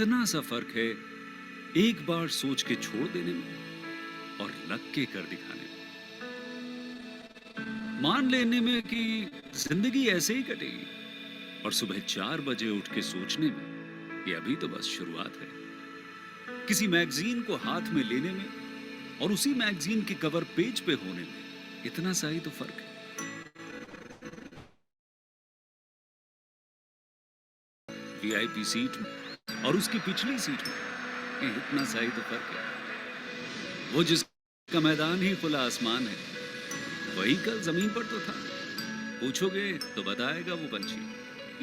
इतना सा फर्क है एक बार सोच के छोड़ देने में और लग के कर दिखाने में। मान लेने में कि जिंदगी ऐसे ही कटेगी और सुबह 4 बजे उठ के सोचने में ये अभी तो बस शुरुआत है। किसी मैगजीन को हाथ में लेने में और उसी मैगजीन के कवर पेज पे होने में इतना सा ही तो फर्क है। वीआईपी सीट में और उसकी पिछली सीट में इतना सा ही तो फर्क है। वो जिसका मैदान ही खुला आसमान है वही कल जमीन पर तो था। पूछोगे तो बताएगा वो पंछी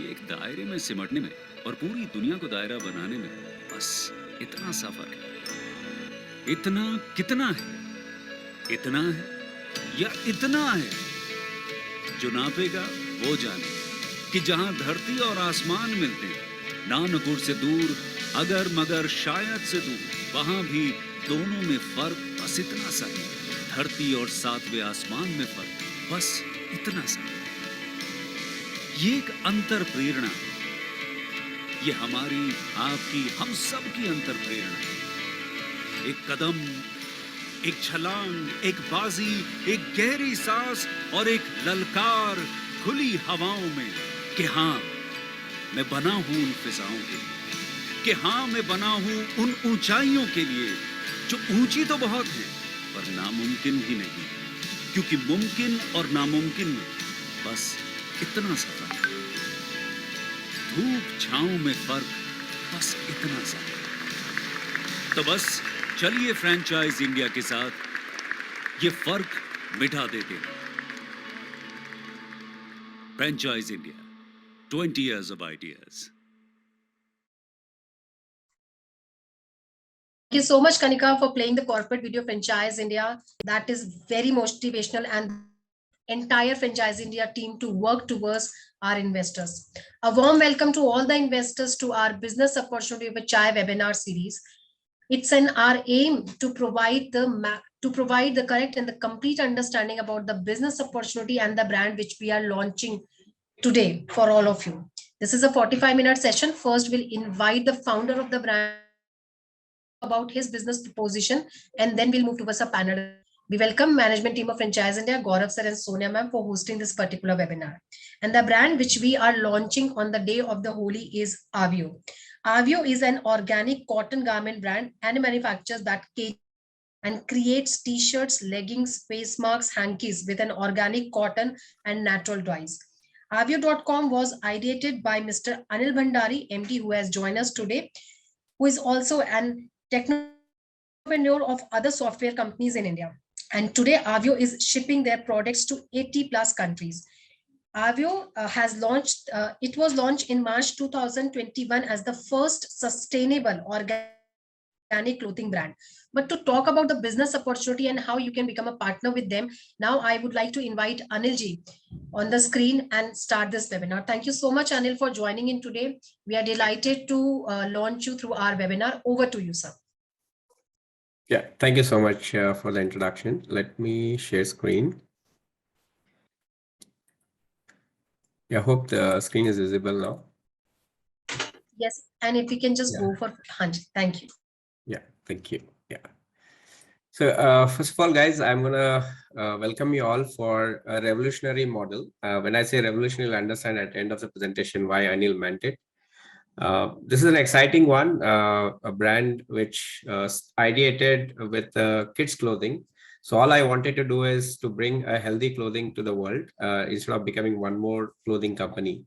ये एक दायरे में सिमटने में और पूरी दुनिया को दायरा बनाने में बस इतना सा फर्क है। इतना कितना है? इतना है या इतना है? जो नापेगा वो जाने कि जहां धरती और आसमान मिलते हैं, नानपुर से दूर अगर मगर शायद से दूर, वहां भी दोनों में फर्क बस इतना सा है। धरती और 7वें आसमान में फर्क बस इतना सा। ये एक अंतर प्रेरणा है। ये हमारी, आपकी, हम सब की अंतर प्रेरणा है। एक कदम, एक छलांग, एक बाजी, एक गहरी सांस और एक ललकार खुली हवाओं में कि हाँ मैं बना हूं उन फिजाओं के लिए, कि हाँ मैं बना हूं उन ऊंचाइयों के लिए जो ऊंची तो बहुत है पर नामुमकिन ही नहीं, क्योंकि मुमकिन और नामुमकिन में बस इतना सा फर्क। धूप छांव में फर्क बस इतना सा। तो बस चलिए फ्रेंचाइज इंडिया के साथ ये फर्क मिटा देते हैं। Franchise India, 20 years of ideas. Thank you so much, Kanika, for playing the corporate video Franchise India. That is very motivational, and entire Franchise India team to work towards our investors. A warm welcome to all the investors to our business opportunity with Chai webinar series. It's our aim to provide the correct and the complete understanding about the business opportunity and the brand which we are launching today for all of you. This is a 45-minute session. First, we'll invite the founder of the brand about his business proposition, and then we'll move towards a panel. We welcome management team of Franchise India, Gaurav sir and Sonia ma'am, for hosting this particular webinar. And the brand which we are launching on the day of the Holi is Aaavio. Aaavio is an organic cotton garment brand and manufactures that and creates t-shirts, leggings, face masks, hankies with an organic cotton and natural dyes. Aaavio.com was ideated by Mr. Anil Bhandari, MD, who has joined us today, who is also an technopreneur of other software companies in India. And today, Aaavio is shipping their products to 80 plus countries. Aaavio has launched, it was launched in March 2021 as the first sustainable organic clothing brand. But to talk about the business opportunity and how you can become a partner with them, now I would like to invite Anilji on the screen and start this webinar. Thank you so much, Anil, for joining in today. We are delighted to launch you through our webinar. Over to you, sir. Yeah, thank you so much for the introduction. Let me share screen. Yeah, I hope the screen is visible now. Yes, and if we can just go for Hanji. Thank you. Yeah, thank you. Yeah. So first of all, guys, I'm gonna welcome you all for a revolutionary model. When I say revolutionary, you'll understand at the end of the presentation why Anil meant it. This is an exciting one, a brand which ideated with kids clothing. So all I wanted to do is to bring a healthy clothing to the world instead of becoming one more clothing company.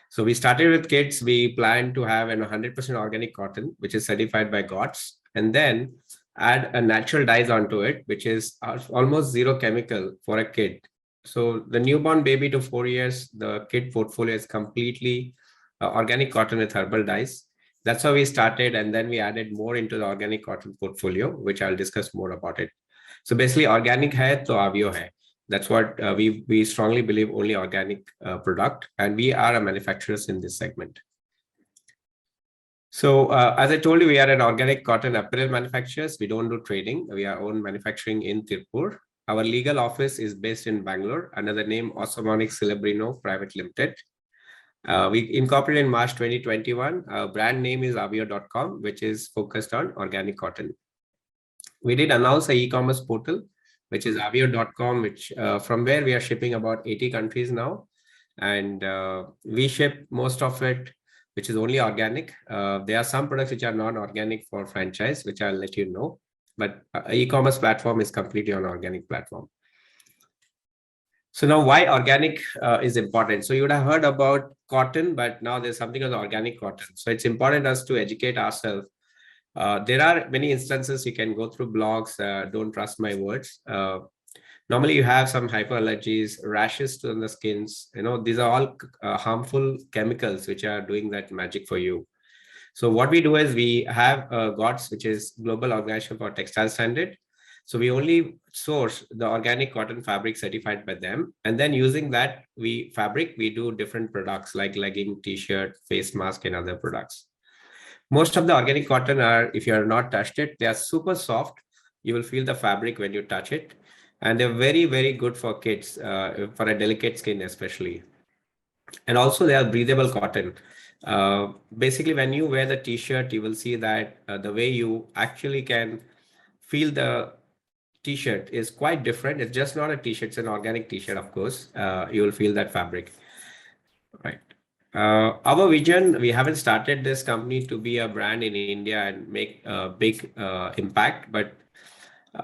So we started with kids. We planned to have 100% organic cotton, which is certified by GOTS, and then add a natural dyes onto it, which is almost zero chemical for a kid. So the newborn baby to 4 years, the kid portfolio is completely organic cotton with herbal dyes. That's how we started, and then we added more into the organic cotton portfolio, which I'll discuss more about it. So basically, organic hai to Aaavio hai. That's what we strongly believe, only organic product, and we are a manufacturers in this segment. So as I told you, we are an organic cotton apparel manufacturers. We don't do trading. We are own manufacturing in Tirupur. Our legal office is based in Bangalore under the name Osmonic Celebrino Private Limited. We incorporated in March 2021. Brand name is Aaavio.com, which is focused on organic cotton. We did announce an e-commerce portal, which is Aaavio.com, which from where we are shipping about 80 countries now. And we ship most of it, which is only organic. There are some products which are non-organic for franchise, which I'll let you know. But e-commerce platform is completely on organic platform. So now why organic is important. So you would have heard about cotton, but now there's something called organic cotton. So it's important us to educate ourselves. There are many instances you can go through blogs. Don't trust my words. Normally you have some hyperallergies, rashes on the skins. These are all harmful chemicals which are doing that magic for you. So what we do is we have GOTS, which is Global Organization for Textile Standard. So we only source the organic cotton fabric certified by them. And then using that we do different products like legging, t-shirt, face mask, and other products. Most of the organic cotton are, if you are not touched it, they are super soft. You will feel the fabric when you touch it. And they're very, very good for kids, for a delicate skin especially. And also they are breathable cotton. Basically, when you wear the t-shirt, you will see that the way you actually can feel the t-shirt is quite different. It's just not a t-shirt, it's an organic t-shirt, of course. You will feel that fabric. Right. Our vision, we haven't started this company to be a brand in India and make a big impact, but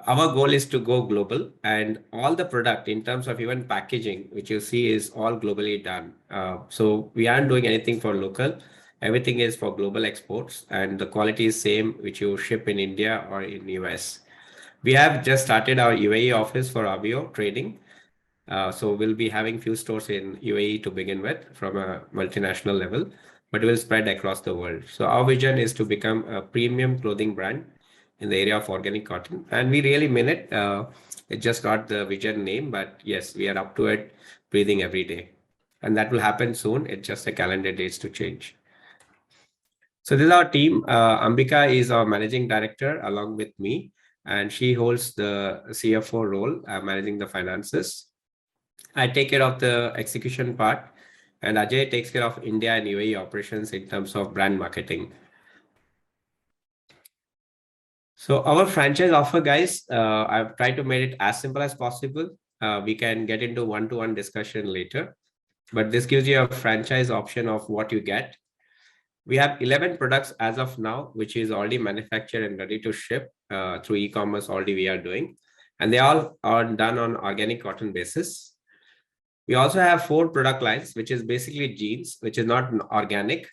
our goal is to go global, and all the product in terms of even packaging, which you see, is all globally done. So we aren't doing anything for local. Everything is for global exports, and the quality is same which you ship in India or in US. We have just started our UAE office for Aaavio trading. So we'll be having few stores in UAE to begin with from a multinational level, but we'll spread across the world. So our vision is to become a premium clothing brand in the area of organic cotton. And we really mean it. It just got the vision name, but yes, we are up to it, breathing every day. And that will happen soon. It's just a calendar dates to change. So this is our team. Ambika is our managing director along with me, and she holds the CFO role, managing the finances. I take care of the execution part, and Ajay takes care of India and UAE operations in terms of brand marketing. So our franchise offer, guys, I've tried to make it as simple as possible. We can get into one-to-one discussion later, but this gives you a franchise option of what you get. We have 11 products as of now, which is already manufactured and ready to ship through e-commerce already we are doing. And they all are done on organic cotton basis. We also have 4 product lines, which is basically jeans, which is not organic.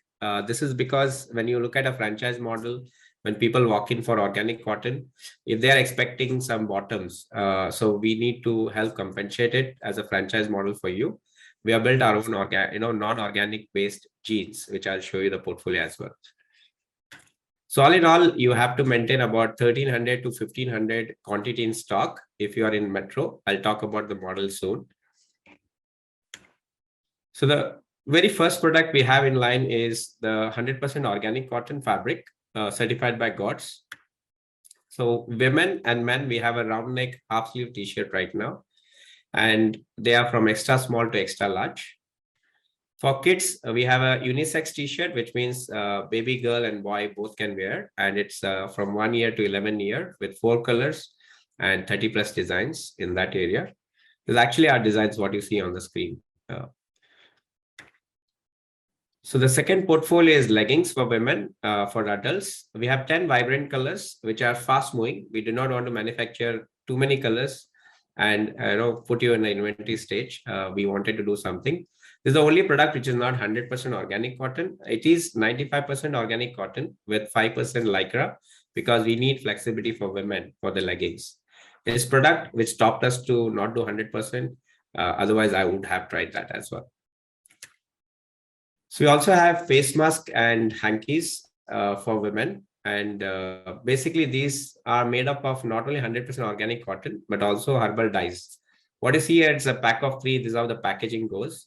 This is because when you look at a franchise model, when people walk in for organic cotton, if they are expecting some bottoms, so we need to help compensate it as a franchise model for you. We have built our own non-organic based jeans, which I'll show you the portfolio as well. So all in all, you have to maintain about 1300 to 1500 quantity in stock if you are in metro. I'll talk about the model soon. So the very first product we have in line is the 100% organic cotton fabric, certified by GOTS. So women and men, we have a round neck half sleeve t-shirt right now, and they are from extra small to extra large. For kids, we have a unisex t-shirt, which means baby girl and boy both can wear, and it's from 1 year to 11 year with 4 colors and 30 plus designs in that area. There's actually our designs, what you see on the screen. So the second portfolio is leggings for women, for adults. We have 10 vibrant colors, which are fast moving. We do not want to manufacture too many colors and put you in the inventory stage. We wanted to do something. This is the only product which is not 100% organic cotton. It is 95% organic cotton with 5% lycra, because we need flexibility for women for the leggings. This product which stopped us to not do 100%. Otherwise, I would have tried that as well. So we also have face mask and hankies for women. And basically, these are made up of not only 100% organic cotton, but also herbal dyes. What you see here, it's a pack of 3. This is how the packaging goes.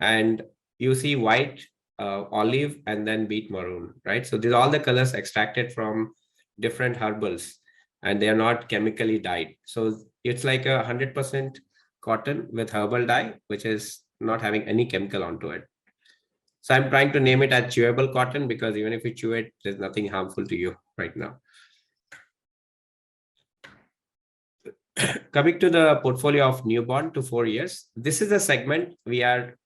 And you see white, olive, and then beet maroon, right? So these are all the colors extracted from different herbals, and they are not chemically dyed. So it's like a 100% cotton with herbal dye, which is not having any chemical onto it. So I'm trying to name it as chewable cotton because even if you chew it, there's nothing harmful to you right now. Coming to the portfolio of newborn to 4 years, this is a segment we are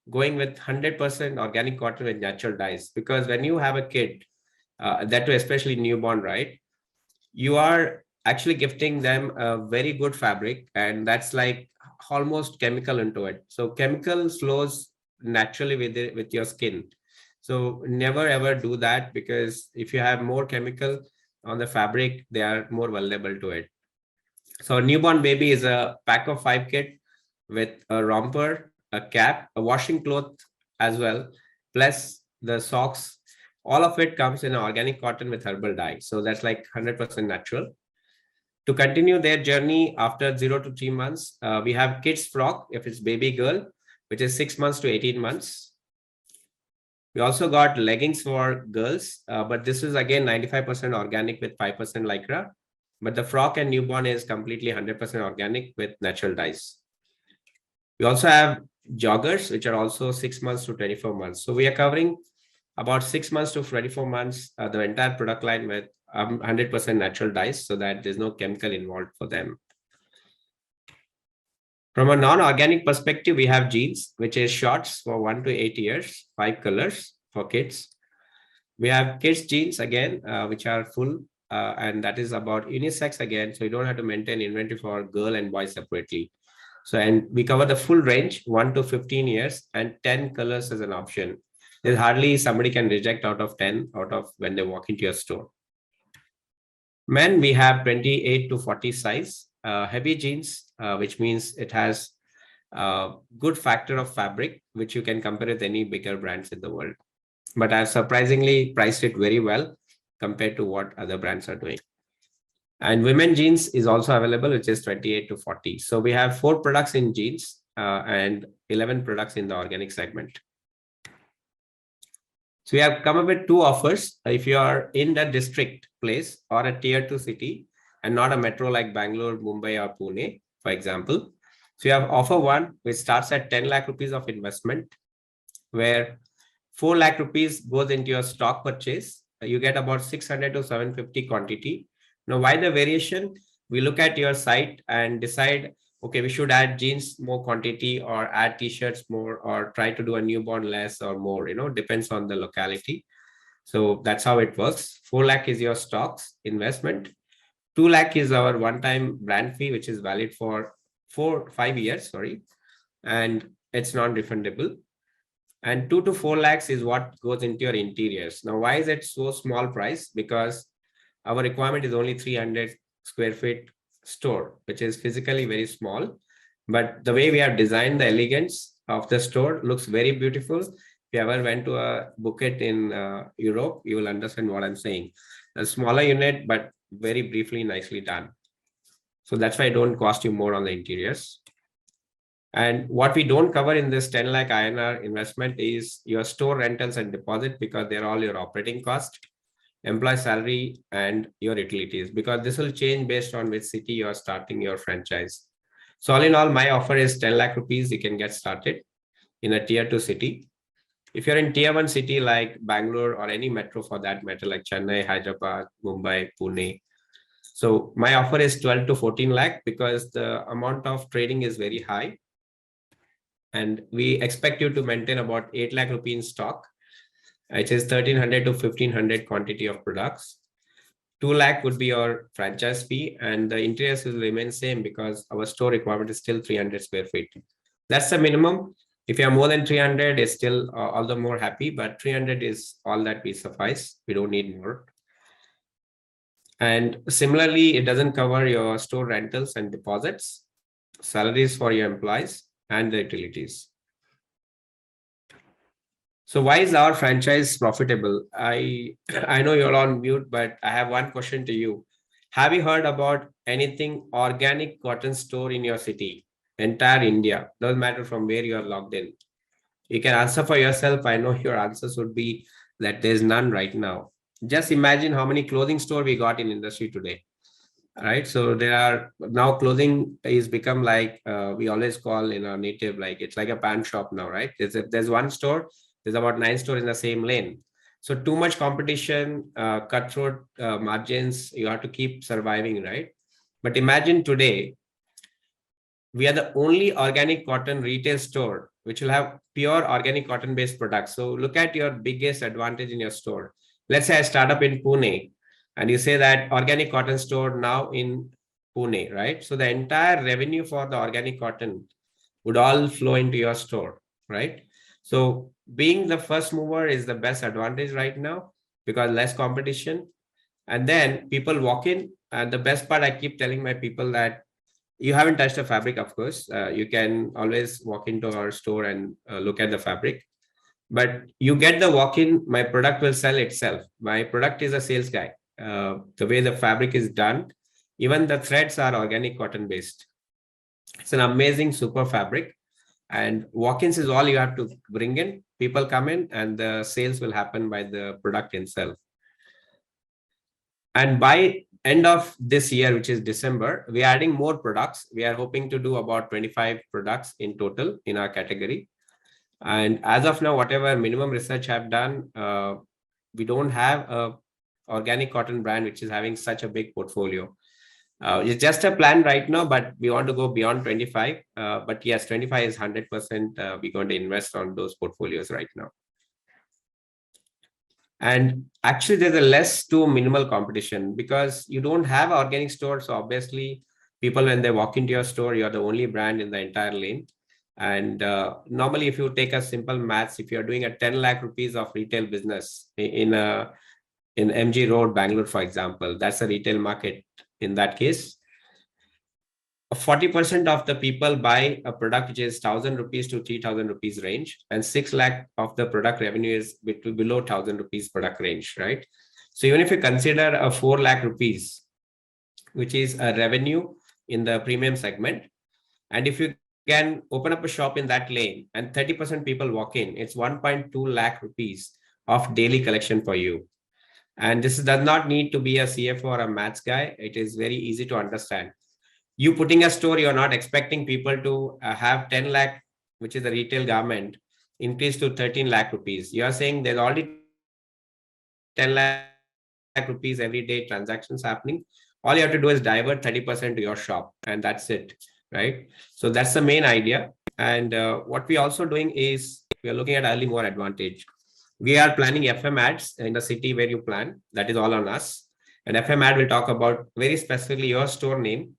going with 100% organic cotton with natural dyes, because when you have a kid, that too especially newborn, right, you are actually gifting them a very good fabric, and that's like almost chemical into it. So chemical flows naturally with your skin. So never ever do that, because if you have more chemical on the fabric, they are more vulnerable to it. So a newborn baby is a pack of 5 kit with a romper, a cap, a washing cloth as well, plus the socks. All of it comes in organic cotton with herbal dye. So that's like 100% natural. To continue their journey after 0 to 3 months, we have kids frock if it's baby girl, which is 6 months to 18 months. We also got leggings for girls, but this is again 95% organic with 5% lycra. But the frock and newborn is completely 100% organic with natural dyes. We also have joggers, which are also 6 months to 24 months. So we are covering about 6 months to 24 months, the entire product line with 100% natural dyes, so that there's no chemical involved for them. From a non-organic perspective, we have jeans, which is shorts for 1 to 8 years, 5 colors for kids. We have kids jeans again, which are full, and that is about unisex again. So you don't have to maintain inventory for girl and boy separately. So, and we cover the full range, 1 to 15 years, and 10 colors as an option. There's hardly somebody can reject out of 10 out of when they walk into your store. Men, we have 28 to 40 size, heavy jeans, which means it has a good factor of fabric, which you can compare with any bigger brands in the world. But I've surprisingly priced it very well compared to what other brands are doing. And women jeans is also available, which is 28 to 40. So we have 4 products in jeans and 11 products in the organic segment. So we have come up with 2 offers. If you are in that district place or a tier 2 city and not a metro like Bangalore, Mumbai or Pune, for example. So you have offer 1, which starts at 10 lakh rupees of investment, where 4 lakh rupees goes into your stock purchase. You get about 600 to 750 quantity. Now, why the variation? We look at your site and decide, okay, we should add jeans more quantity or add t-shirts more or try to do a newborn less or more, depends on the locality. So that's how it works. 4 lakh is your stocks investment. 2 lakh is our one-time brand fee, which is valid for 5 years, and it's non-refundable. And 2 to 4 lakhs is what goes into your interiors. Now, why is it so small price? Because our requirement is only 300 square feet store, which is physically very small. But the way we have designed the elegance of the store looks very beautiful. If you ever went to a bouquet in Europe, you will understand what I'm saying. A smaller unit, but very briefly, nicely done. So that's why it don't cost you more on the interiors. And what we don't cover in this 10 lakh INR investment is your store rentals and deposit, because they're all your operating cost, employee salary, and your utilities, because this will change based on which city you are starting your franchise. So all in all, my offer is 10 lakh rupees. You can get started in a tier 2 city. If you're in tier 1 city like Bangalore or any metro for that matter, like Chennai, Hyderabad, Mumbai, Pune. So my offer is 12 to 14 lakh because the amount of trading is very high. And we expect you to maintain about 8 lakh rupee in stock, which is 1300 to 1500 quantity of products. 2 lakh would be your franchise fee, and the interiors will remain same because our store requirement is still 300 square feet. That's the minimum. If you have more than 300, it's still all the more happy, but 300 is all that we suffice. We don't need more. And similarly, it doesn't cover your store rentals and deposits, salaries for your employees, and the utilities. So why is our franchise profitable? I know you're on mute, but I have one question to you. Have you heard about anything organic cotton store in your city? Entire India, doesn't matter from where you are logged in. You can answer for yourself. I know your answers would be that there's none right now. Just imagine how many clothing store we got in industry today. Right, so there are now clothing is become like we always call in our native, like it's like a pan shop now, right? There's one store There's about 9 stores in the same lane. So too much competition, cutthroat margins, you have to keep surviving, right? But imagine today, we are the only organic cotton retail store which will have pure organic cotton based products. So look at your biggest advantage in your store. Let's say I start up in Pune and you say that organic cotton store now in Pune, right? So the entire revenue for the organic cotton would all flow into your store, right? So being the first mover is the best advantage right now because less competition. And then people walk in. And the best part, I keep telling my people that you haven't touched the fabric, of course. You can always walk into our store and look at the fabric. But you get the walk-in, my product will sell itself. My product is a sales guy. The way the fabric is done, even the threads are organic cotton based. It's an amazing super fabric. And walk-ins is all you have to bring in. People come in and the sales will happen by the product itself. And by end of this year, which is December, we are adding more products. We are hoping to do about 25 products in total in our category. And as of now, whatever minimum research I've done, we don't have a organic cotton brand which is having such a big portfolio. It's just a plan right now, but we want to go beyond 25. But yes, 25 is 100%. We're going to invest on those portfolios right now. And actually, there's a less to minimal competition because you don't have organic stores. So obviously, people, when they walk into your store, you're the only brand in the entire lane. And normally, if you take a simple maths, if you're doing a 10 lakh rupees of retail business in MG Road, Bangalore, for example, that's a retail market in that case. 40% of the people buy a product which is 1,000 rupees to 3,000 rupees range, and 6 lakh of the product revenue is below 1,000 rupees product range, right? So even if you consider a 4 lakh rupees, which is a revenue in the premium segment, and if you can open up a shop in that lane and 30% people walk in, it's 1.2 lakh rupees of daily collection for you. And this does not need to be a CFO or a maths guy. It is very easy to understand. You putting a store, you're not expecting people to have 10 lakh, which is the retail garment, increase to 13 lakh rupees. You are saying there's already 10 lakh rupees every day transactions happening. All you have to do is divert 30% to your shop, and that's it, right? So that's the main idea. And what we also doing is we are looking at early mover advantage. We are planning FM ads in the city where you plan. That is all on us. And FM ad will talk about very specifically your store name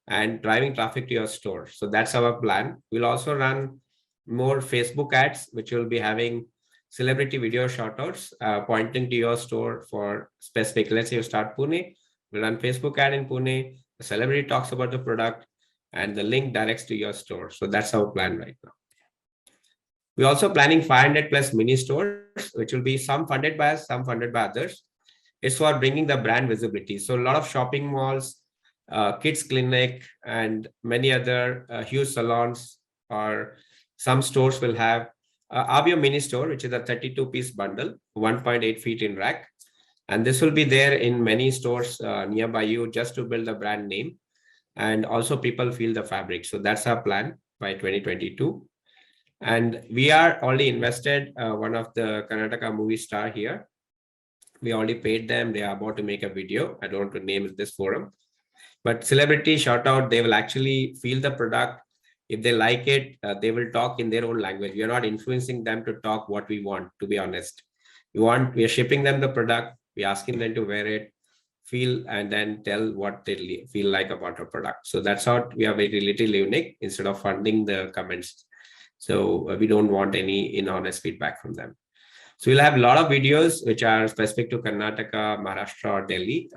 and driving traffic to your store. So that's our plan. We'll also run more Facebook ads, which will be having celebrity video shoutouts pointing to your store for specific. Let's say you start Pune, we'll run Facebook ad in Pune. The celebrity talks about the product and the link directs to your store. So that's our plan right now. We're also planning 500 plus mini stores, which will be some funded by us, some funded by others. It's for bringing the brand visibility. So a lot of shopping malls, kids clinic, and many other huge salons or some stores will have Aaavio mini store, which is a 32-piece bundle, 1.8 feet in rack. And this will be there in many stores nearby you just to build the brand name. And also people feel the fabric. So that's our plan by 2022. And we are already invested one of the Karnataka movie star here. We already paid them. They are about to make a video. I don't want to name this forum. But celebrity shout out, they will actually feel the product. If they like it, they will talk in their own language. We are not influencing them to talk what we want, to be honest. We are shipping them the product. We're asking them to wear it, feel, and then tell what they feel like about our product. So that's how we are very little unique instead of funding the comments. So we don't want any inhonest feedback from them. So we'll have a lot of videos which are specific to Karnataka, Maharashtra, or Delhi.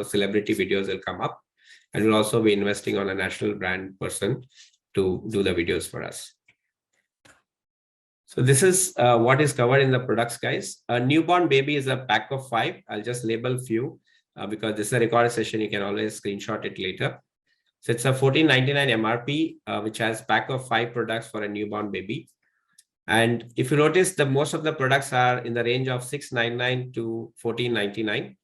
Celebrity videos will come up. And we'll also be investing on a national brand person to do the videos for us. So this is what is covered in the products, guys. A newborn baby is a pack of 5. I'll just label few because this is a recorded session. You can always screenshot it later. So it's a $14.99 MRP, which has pack of 5 products for a newborn baby. And if you notice, the most of the products are in the range of $6.99 to $14.99.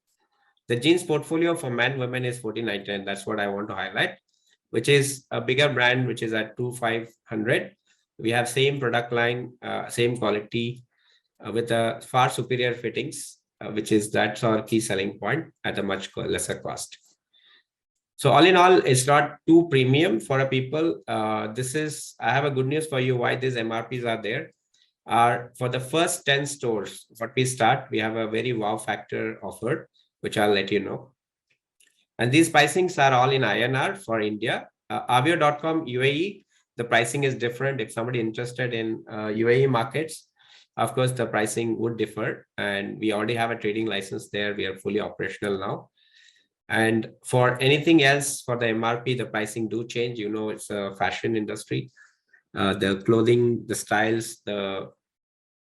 The jeans portfolio for men, women is $14.99. That's what I want to highlight, which is a bigger brand, which is at $2,500. We have same product line, same quality, with a far superior fittings, that's our key selling point at a much lesser cost. So all in all, it's not too premium for a people. I have a good news for you why these MRPs are there. For the first 10 stores, we have a very wow factor offer, which I'll let you know. And these pricings are all in INR for India. Aaavio.com UAE, the pricing is different. If somebody interested in UAE markets, of course, the pricing would differ. And we already have a trading license there. We are fully operational now. And for anything else, for the MRP, the pricing do change. You know, it's a fashion industry. The clothing, the styles, the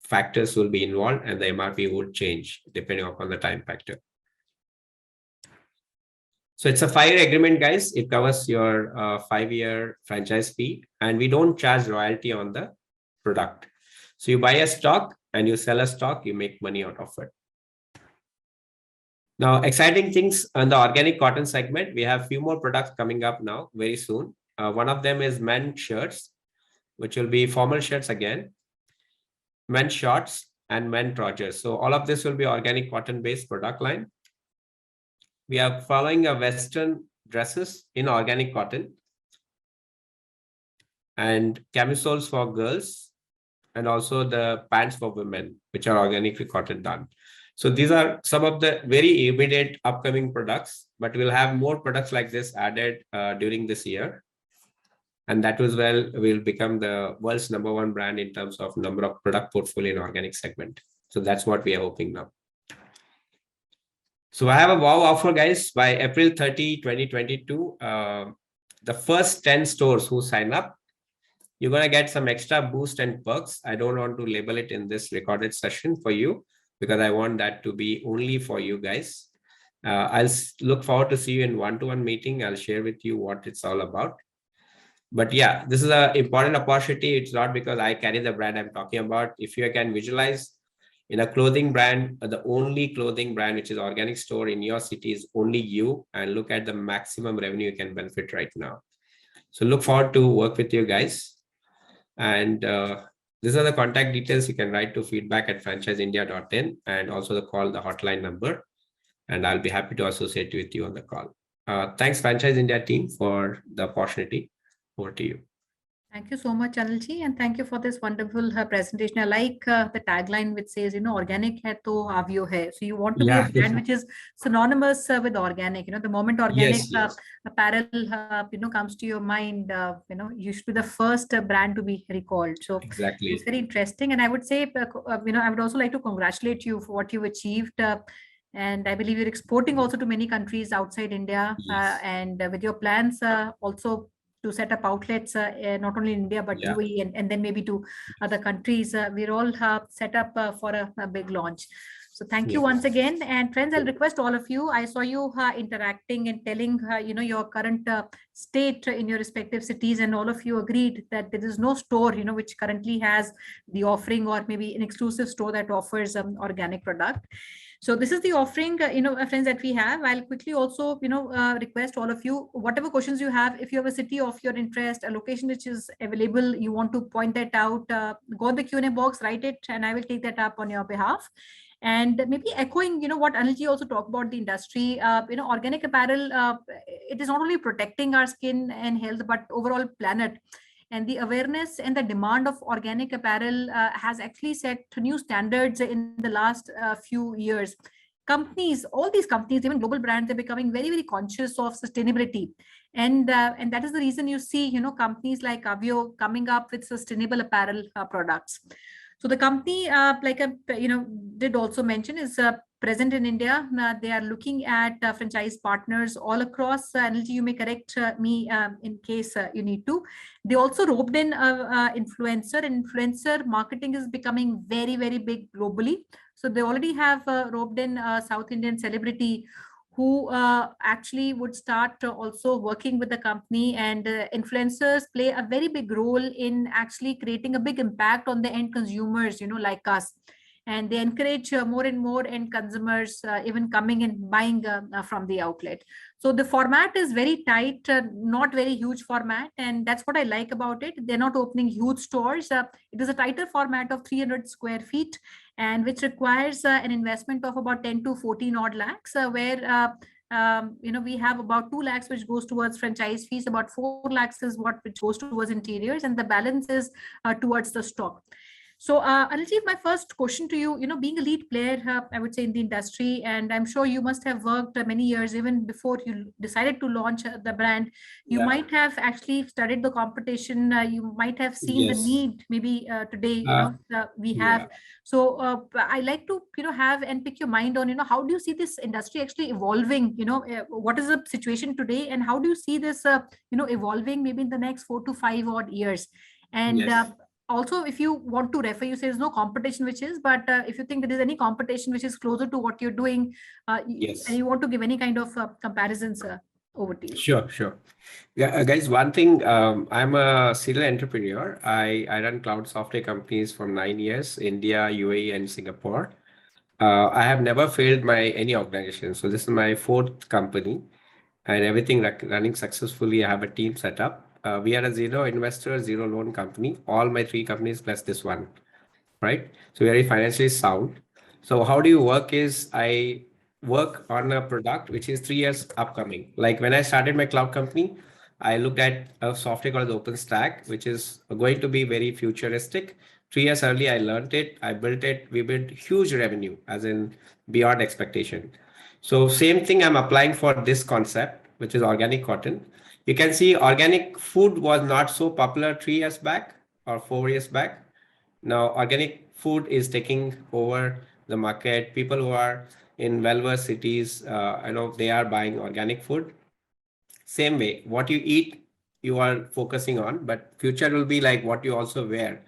factors will be involved, and the MRP would change depending upon the time factor. So it's a 5-year agreement, guys. It covers your 5-year franchise fee, and we don't charge royalty on the product. So you buy a stock and you sell a stock, you make money out of it. Now, exciting things on the organic cotton segment. We have a few more products coming up now very soon. One of them is men's shirts, which will be formal shirts again, men's shorts, and men's trousers. So all of this will be organic cotton-based product line. We are following a Western dresses in organic cotton and camisoles for girls, and also the pants for women, which are organically cotton done. So these are some of the very immediate upcoming products, but we'll have more products like this added during this year. And that as well will become the world's #1 brand in terms of number of product portfolio in organic segment. So that's what we are hoping now. So I have a wow offer, guys. By April 30, 2022, the first 10 stores who sign up, you're going to get some extra boost and perks. I don't want to label it in this recorded session for you, because I want that to be only for you guys. I'll look forward to see you in one-to-one meeting. I'll share with you what it's all about. But yeah, this is an important opportunity. It's not because I carry the brand I'm talking about. If you can visualize in a clothing brand, the only clothing brand which is organic store in your city is only you, and look at the maximum revenue you can benefit right now. So look forward to work with you guys. And these are the contact details. You can write to feedback@franchiseindia.in, and also the hotline number. And I'll be happy to associate with you on the call. Thanks, Franchise India team, for the opportunity. Over to you. Thank you so much, Anilji, and thank you for this wonderful presentation. I like the tagline which says, organic hai to Aaavio hai. So you want to be a brand which is synonymous with organic. The moment organic apparel, comes to your mind, you should be the first brand to be recalled. So exactly, it's very interesting. And I would say, I would also like to congratulate you for what you've achieved. And I believe you're exporting also to many countries outside India. And with your plans also to set up outlets, not only in India, but UAE and then maybe to other countries. We're all set up for a big launch. So thank you once again. And friends, I'll request all of you. I saw you interacting and telling, your current state in your respective cities, and all of you agreed that there is no store, which currently has the offering, or maybe an exclusive store that offers organic product. So this is the offering, friends, that we have. I'll quickly also, request all of you, whatever questions you have, if you have a city of your interest, a location which is available, you want to point that out, go in the Q&A box, write it, and I will take that up on your behalf. And maybe echoing, what Anilji also talked about the industry, organic apparel, it is not only protecting our skin and health, but overall planet. And the awareness and the demand of organic apparel has actually set new standards in the last few years. Companies, all these companies, even global brands, are becoming very, very conscious of sustainability. And that is the reason you see, companies like Aaavio coming up with sustainable apparel products. So the company, like I did also mention, is present in India. They are looking at franchise partners all across. Anilji, you may correct me in case you need to. They also roped in influencer, and influencer marketing is becoming very, very big globally. So they already have roped in a South Indian celebrity who actually would start also working with the company, and influencers play a very big role in actually creating a big impact on the end consumers, like us. and they encourage more and more end consumers even coming and buying from the outlet. So the format is very tight, not very huge format, and that's what I like about it. They're not opening huge stores. It is a tighter format of 300 square feet, and which requires an investment of about 10 to 14 odd lakhs, where we have about 2 lakhs which goes towards franchise fees, about 4 lakhs is what which goes towards interiors, and the balance is towards the stock. So, Anilji, my first question to you, being a lead player, I would say in the industry, and I'm sure you must have worked many years even before you decided to launch the brand. You might have actually studied the competition. You might have seen the need maybe today, we have. So I like to, have and pick your mind on, how do you see this industry actually evolving? What is the situation today, and how do you see this, evolving maybe in the next 4 to 5 odd years? And also, if you want to refer, you say there's no competition, which is, but if you think there is any competition which is closer to what you're doing, and you want to give any kind of comparisons, over to you. Sure. Yeah, guys, one thing, I'm a serial entrepreneur. I run cloud software companies from 9 years, India, UAE, and Singapore. I have never failed any organization. So this is my 4th company, and everything running successfully. I have a team set up. We are a zero investor, zero loan company. All my 3 companies plus this one, right? So very financially sound. So how do you work is I work on a product which is 3 years upcoming. Like when I started my cloud company, I looked at a software called OpenStack, which is going to be very futuristic. 3 years early, I learned it, I built it, we built huge revenue, as in beyond expectation. So same thing I'm applying for this concept, which is organic cotton. You can see organic food was not so popular 3 years back or 4 years back. Now organic food is taking over the market. People who are in well-versed cities, I know they are buying organic food. Same way, what you eat, you are focusing on, but future will be like what you also wear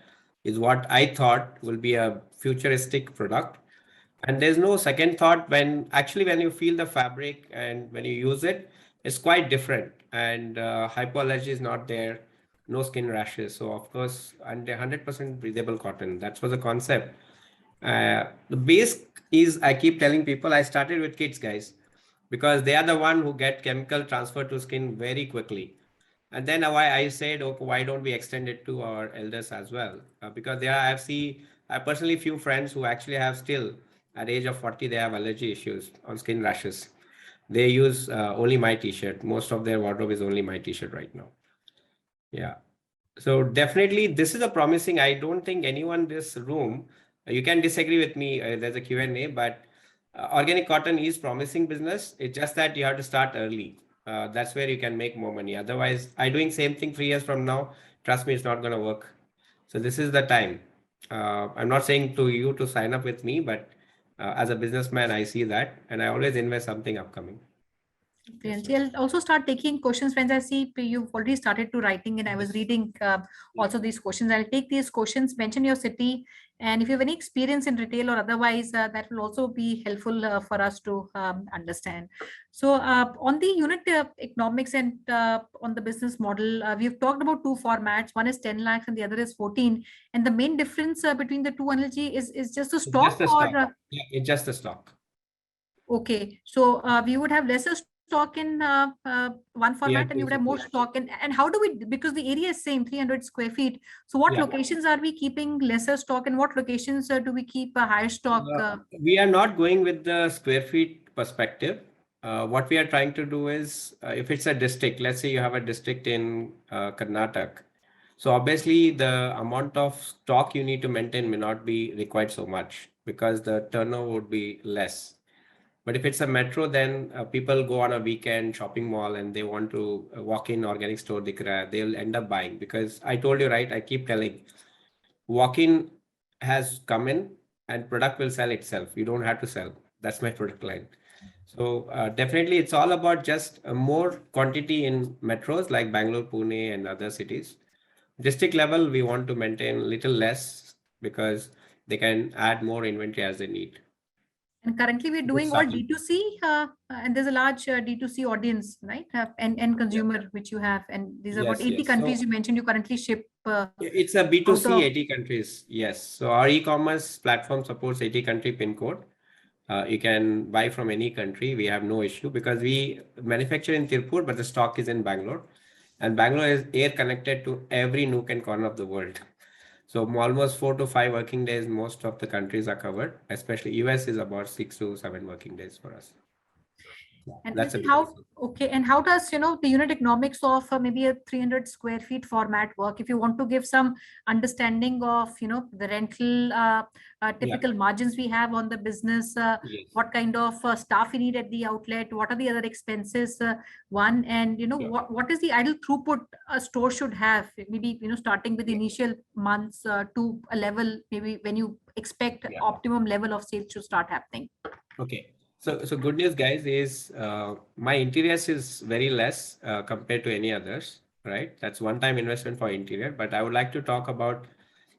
is what I thought will be a futuristic product. And there's no second thought when you feel the fabric and when you use it, it's quite different. And hypoallergy is not there, no skin rashes. So of course, and 100% breathable cotton. That was the concept. The base is, I keep telling people, I started with kids, guys, because they are the one who get chemical transfer to skin very quickly. And then why I said, okay, why don't we extend it to our elders as well? Because I personally few friends who actually have still at age of 40, they have allergy issues on skin rashes. They use only my t-shirt. Most of their wardrobe is only my t-shirt right now. Yeah. So definitely this is a promising, I don't think anyone in this room, you can disagree with me, there's a Q&A, but organic cotton is promising business. It's just that you have to start early. That's where you can make more money. Otherwise, I doing same thing 3 years from now, trust me, it's not going to work. So this is the time. I'm not saying to you to sign up with me, but as a businessman, I see that, and I always invest something upcoming. I'll also start taking questions. Friends, I see you've already started to writing, and I was reading also these questions. I'll take these questions, mention your city, and if you have any experience in retail or otherwise, that will also be helpful for us to understand. So on the unit economics and on the business model, we've talked about 2 formats. One is 10 lakhs and the other is 14. And the main difference between the 2, Anilji, is just the stock, Yeah, it's just the stock. Okay, so we would have lesser stock in one format, and you would have more stock and how do we, because the area is same 300 square feet, so what locations are we keeping lesser stock, and what locations do we keep a higher stock? We are not going with the square feet perspective. What we are trying to do is, if it's a district, let's say you have a district in Karnataka, so obviously the amount of stock you need to maintain may not be required so much because the turnover would be less. But if it's a metro, then people go on a weekend shopping mall and they want to walk in organic store, they'll end up buying, because I told you, right? I keep telling, walk-in has come in and product will sell itself. You don't have to sell. That's my product line. So definitely it's all about just more quantity in metros like Bangalore, Pune and other cities. District level, we want to maintain a little less because they can add more inventory as they need. And currently we're doing all D2C, and there's a large D2C audience, right? And consumer, which you have. And these are about 80 countries you mentioned you currently ship. It's a B2C 80 countries. Yes. So our e-commerce platform supports 80 country pin code. You can buy from any country. We have no issue because we manufacture in Tirupur, but the stock is in Bangalore. And Bangalore is air connected to every nook and corner of the world. So almost 4 to 5 working days, most of the countries are covered, especially US is about 6 to 7 working days for us. And that's how, okay. And how does, the unit economics of maybe a 300 square feet format work? If you want to give some understanding of, the rental typical margins we have on the business, what kind of staff you need at the outlet, what are the other expenses, one, and, what is the idle throughput a store should have, maybe, starting with the initial months to a level, maybe when you expect optimum level of sales to start happening. Okay. So good news, guys, is my interiors is very less compared to any others, right? That's one-time investment for interior. But I would like to talk about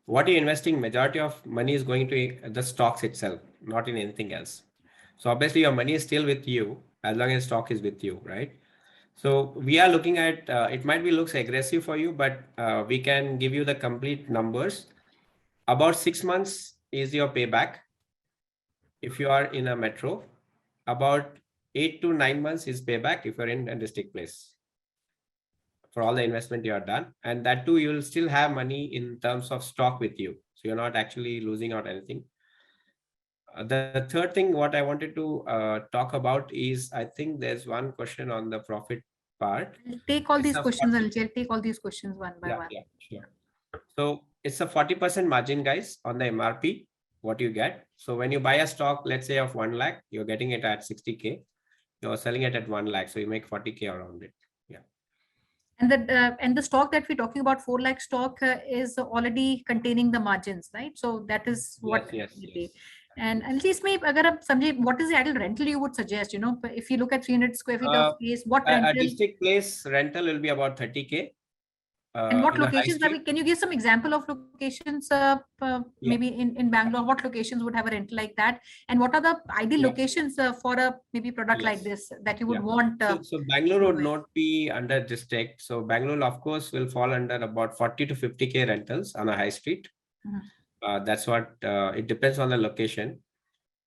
what you're investing. Majority of money is going to the stocks itself, not in anything else. So obviously your money is still with you as long as stock is with you, right? So we are looking at, it might be looks aggressive for you, but we can give you the complete numbers. About 6 months is your payback if you are in a metro. About 8 to 9 months is payback if you're in a district place for all the investment you have done. And that too, you'll still have money in terms of stock with you. So you're not actually losing out anything. The third thing what I wanted to talk about is, I think there's one question on the profit part. Take all these questions, and I'll take all these questions one by one. Yeah, sure. So it's a 40% margin, guys, on the MRP. What you get. So when you buy a stock, let's say of 1 lakh, you're getting it at 60K. You're selling it at 1 lakh. So you make 40K around it. Yeah. And the stock that we're talking about, 4 lakh stock, is already containing the margins, right? So that is what. Yes. And at least maybe, Sanjay, what is the ideal rental you would suggest? If you look at 300 square feet of space, what rental? A district place rental will be about 30K. And what locations can you give some example of locations, maybe in Bangalore, what locations would have a rental like that? And what are the ideal locations for a maybe product like this that you would want? So Bangalore would not be under district. So Bangalore, of course, will fall under about 40 to 50K rentals on a high street. That's what, it depends on the location.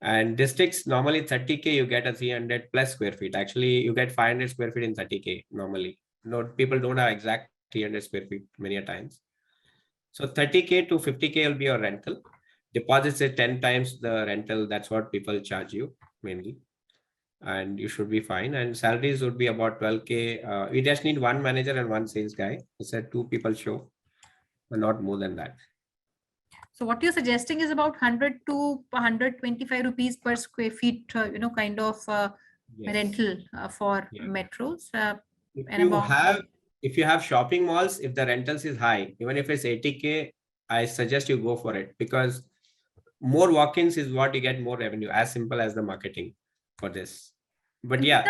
And districts, normally 30K, you get a 300 plus square feet. Actually, you get 500 square feet in 30K normally. No, people don't have exact 300 square feet many a times. So 30K to 50K will be your rental. Deposits at 10 times the rental. That's what people charge you mainly. And you should be fine. And salaries would be about 12K. We just need one manager and one sales guy. It's a 2 people show, but not more than that. So what you're suggesting is about 100 to 125 rupees per square feet, kind of rental for metros. If you have shopping malls, if the rentals is high, even if it's 80K, I suggest you go for it because more walk-ins is what you get more revenue, as simple as the marketing for this. But we are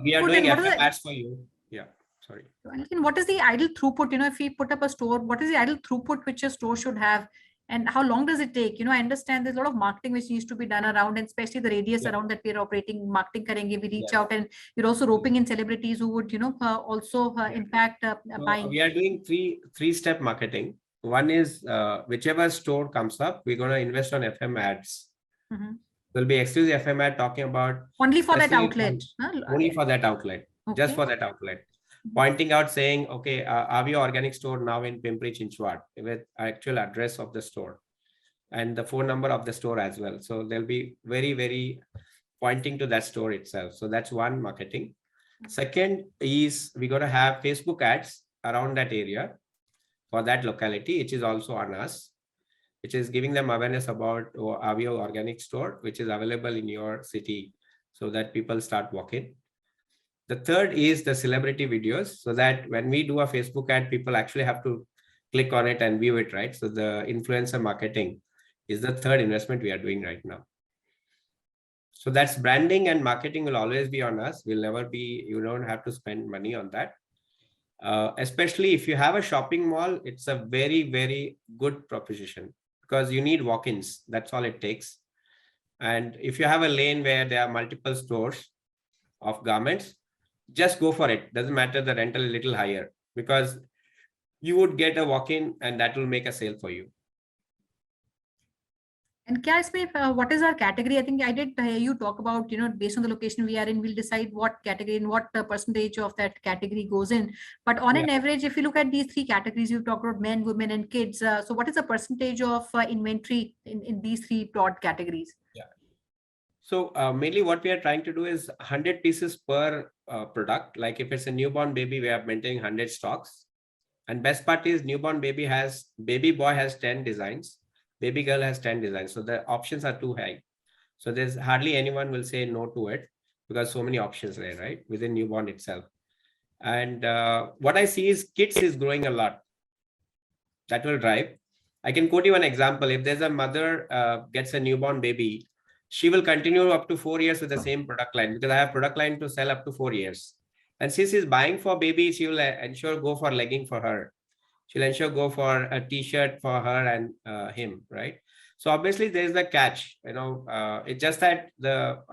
doing FM ads for you. Yeah, sorry. And what is the idle throughput? If we put up a store, what is the idle throughput which a store should have? And how long does it take? I understand there's a lot of marketing which needs to be done around, and especially the radius around that we're operating. Marketing karenge, we reach out, and we're also roping in celebrities who would, also impact buying. We are doing three-step marketing. One is whichever store comes up, we're going to invest on FM ads. There'll be exclusive FM ad talking about only for that outlet. Only for that outlet, just for that outlet. Pointing out saying, okay, Aaavio organic store now in Pimpri Chinchwad with actual address of the store and the phone number of the store as well. So they'll be very, very pointing to that store itself. So that's one marketing. Second is we're going to have Facebook ads around that area for that locality, which is also on us, which is giving them awareness about Aaavio organic store, which is available in your city so that people start walking. The third is the celebrity videos, so that when we do a Facebook ad, people actually have to click on it and view it, right? So the influencer marketing is the third investment we are doing right now. So that's branding and marketing will always be on us. We'll never be, you don't have to spend money on that. Especially if you have a shopping mall, it's a very, very good proposition because you need walk-ins. That's all it takes. And if you have a lane where there are multiple stores of garments, just go for it. Doesn't matter the rental a little higher, because you would get a walk-in and that will make a sale for you. And can I say, what is our category? I think I did hear you talk about, based on the location we are in, we'll decide what category and what percentage of that category goes in. But on an average, if you look at these three categories, you've talked about men, women, and kids. So what is the percentage of inventory in these three broad categories? Yeah. So mainly what we are trying to do is 100 pieces per product. Like if it's a newborn baby, we are maintaining 100 stocks. And best part is baby boy has 10 designs. Baby girl has 10 designs. So the options are too high. So there's hardly anyone will say no to it, because so many options there, right? Within newborn itself. And what I see is kids is growing a lot. That will drive. I can quote you an example. If there's a mother gets a newborn baby, she will continue up to 4 years with the same product line, because I have product line to sell up to 4 years. And since she's buying for baby, she will ensure go for legging for her. She'll ensure go for a t-shirt for her and him, right? So obviously there's the catch, it's just that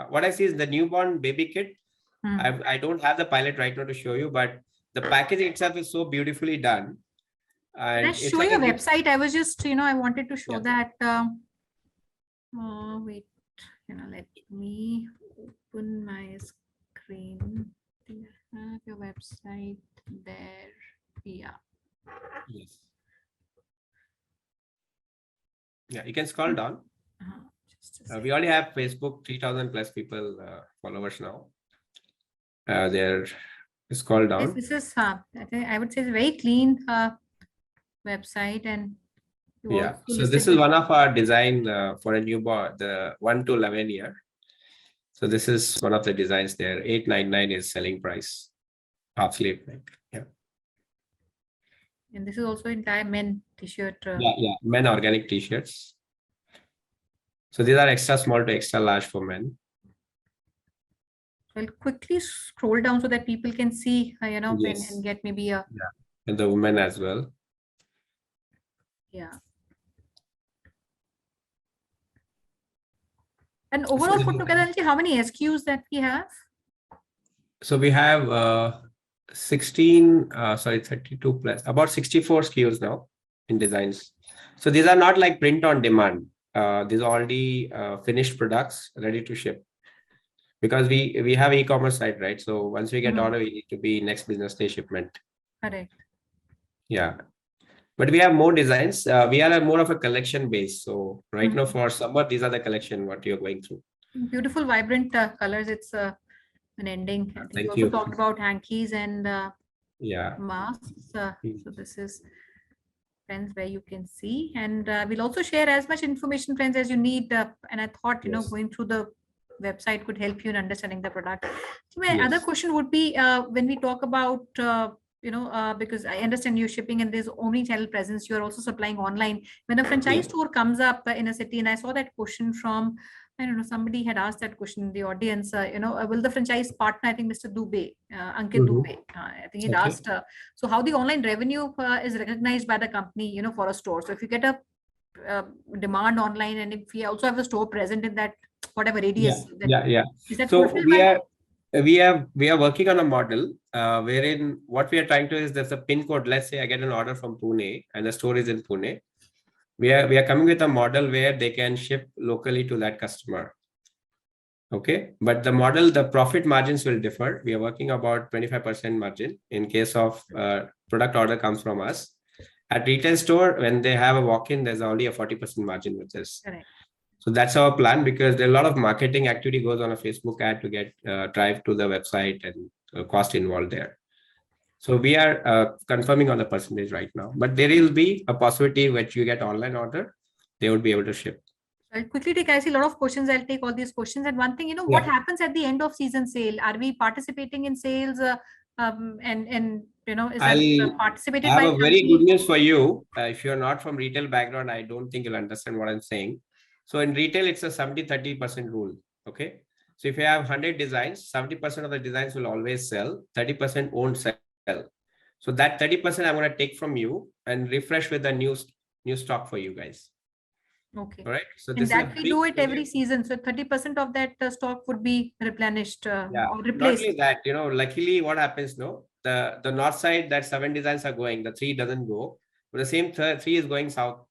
what I see is the newborn baby kit. I don't have the pilot right now to show you, but the packaging itself is so beautifully done. And Let's show your website. I was just, I wanted to show that. Wait, let me open my screen. I have your website there. Yeah. Yes. Yeah, you can scroll down. We already have Facebook, 3,000 plus people followers now. They're scroll down. Yes, this is I would say it's a very clean website, and so this is one of our design for a newborn, the 1 to 11 year. So this is one of the designs there. 899 is selling price, half sleeve. Yeah. And this is also entire men t-shirt. Yeah, men organic t-shirts. So these are extra small to extra large for men. I'll quickly scroll down so that people can see, Yes. and get maybe a. Yeah. And the women as well. Yeah. And overall put together, how many SKUs that we have? So we have 32 plus, about 64 SKUs now in designs. So these are not like print on demand. These are already finished products ready to ship. Because we have e-commerce site, right? So once we get order, we need to be next business day shipment. Correct. Yeah. But we have more designs. We are more of a collection base. So right now for summer, these are the collection what you're going through. Beautiful, vibrant colors. It's an ending. I think you also talked about hankies and masks. So Hmm. this is, friends, where you can see. And we'll also share as much information, friends, as you need. And I thought, Yes. going through the website could help you in understanding the product. So my Yes. other question would be, when we talk about because I understand you're shipping and there's omni-channel presence, you're also supplying online. When a franchise store comes up in a city, and I saw that question from, I don't know, somebody had asked that question in the audience, will the franchise partner, I think Mr. Dubey, Ankit Dubey, I think he'd asked, so how the online revenue is recognized by the company, for a store. So if you get a demand online, and if we also have a store present in that, whatever radius. Is that so we are working on a model wherein what we are trying to is there's a pin code. Let's say I get an order from Pune and the store is in Pune. We are coming with a model where they can ship locally to that customer. Okay, but the profit margins will differ. We are working about 25% margin in case of product order comes from us. At retail store, when they have a walk-in, there's only a 40% margin with this. Correct. So that's our plan, because there are a lot of marketing activity goes on a Facebook ad to get drive to the website and cost involved there. So we are confirming on the percentage right now, but there will be a possibility which you get online order, they would be able to ship. I'll quickly take, I see a lot of questions. I'll take all these questions. And one thing, what happens at the end of season sale? Are we participating in sales? Is that participated by? I have a very good news for you. If you're not from retail background, I don't think you'll understand what I'm saying. So in retail, it's a 70-30% rule. Okay. So if you have 100 designs, 70% of the designs will always sell, 30% won't sell. So that 30% I'm going to take from you and refresh with the new stock for you guys. Okay. All right. So And this is a that we big do it every period. season. So 30% of that stock would be replenished Yeah. or Not replaced. only that, luckily what happens, no, the north side that 7 designs are going, the 3 doesn't go, but the same 3 is going south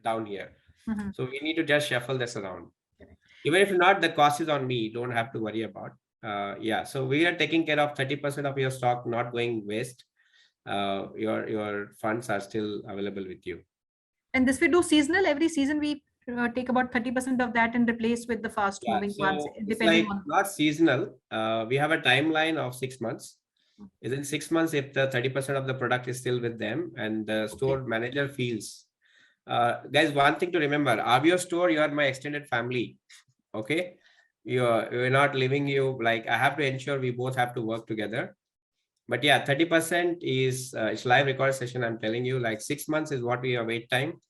down here. Mhm. So we need to just shuffle this around. Correct. Even if not, the cost is on me. Don't have to worry about. Yeah. So we are taking care of 30% of your stock not going waste. Your funds are still available with you. And this we do seasonal. Every season we take about 30% of that and replace with the fast Yeah. moving ones, So it's depending like on. not seasonal. We have a timeline of 6 months. Within 6 months, if the 30% of the product is still with them and the store manager feels, guys, one thing to remember, Aaavio store, you are my extended family. Okay. We're not leaving you, like I have to ensure we both have to work together. But yeah, 30% is it's live record session. I'm telling you, like 6 months is what we are wait time.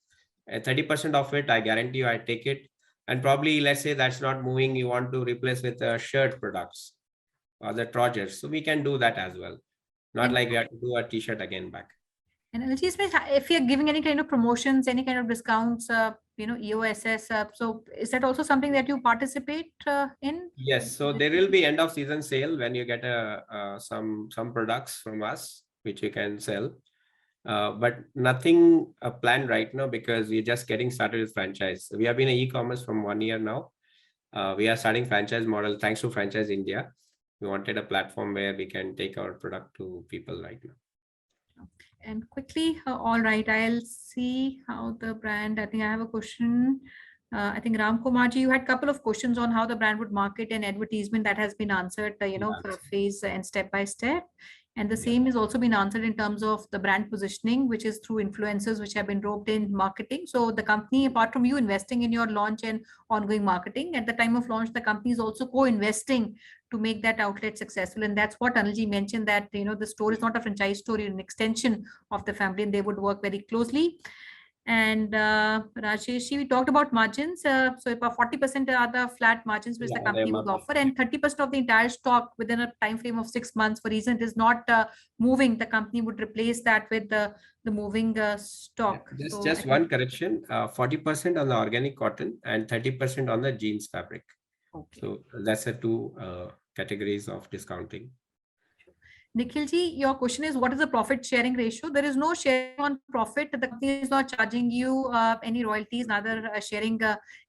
30% of it, I guarantee you, I take it. And probably, let's say that's not moving, you want to replace with shirt products or the trousers. So we can do that as well. Not And- like we have to do a t-shirt again back. And LG space, if you're giving any kind of promotions, any kind of discounts, EOSS, so is that also something that you participate in? Yes, so there will be end of season sale when you get some products from us which you can sell. But nothing planned right now because we're just getting started with franchise. We have been in e-commerce from 1 year now. We are starting franchise model thanks to Franchise India. We wanted a platform where we can take our product to people right now. And quickly, all right, I'll see how the brand, I think I have a question. I think Ram Kumarji, you had a couple of questions on how the brand would market and advertisement that has been answered, for a phase and step by step. And the same has also been answered in terms of the brand positioning, which is through influencers, which have been roped in marketing. So the company, apart from you investing in your launch and ongoing marketing, at the time of launch, the company is also co-investing to make that outlet successful. And that's what Anilji mentioned, that the store is not a franchise store, an extension of the family, and they would work very closely. And Rajesh, we talked about margins. So about 40% are the flat margins which the company would offer, and 30% of the entire stock within a time frame of 6 months, for reason it is not moving, the company would replace that with the moving stock. Yeah, So just one correction, 40% on the organic cotton and 30% on the jeans fabric. Okay. So that's the two categories of discounting. Nikhilji, your question is, what is the profit sharing ratio? There is no sharing on profit. The company is not charging you any royalties, neither sharing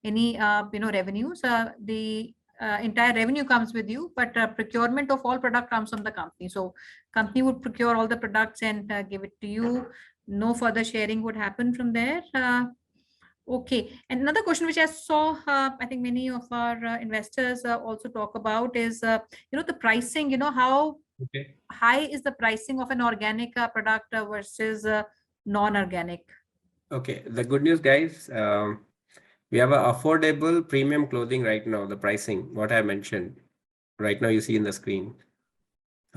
any revenues. The entire revenue comes with you, but procurement of all product comes from the company. So company would procure all the products and give it to you. No further sharing would happen from there. Okay, and another question which I saw, I think many of our investors also talk about is, the pricing. How high is the pricing of an organic product versus non-organic? Okay, the good news, guys, we have an affordable premium clothing right now. The pricing, what I mentioned, right now you see in the screen.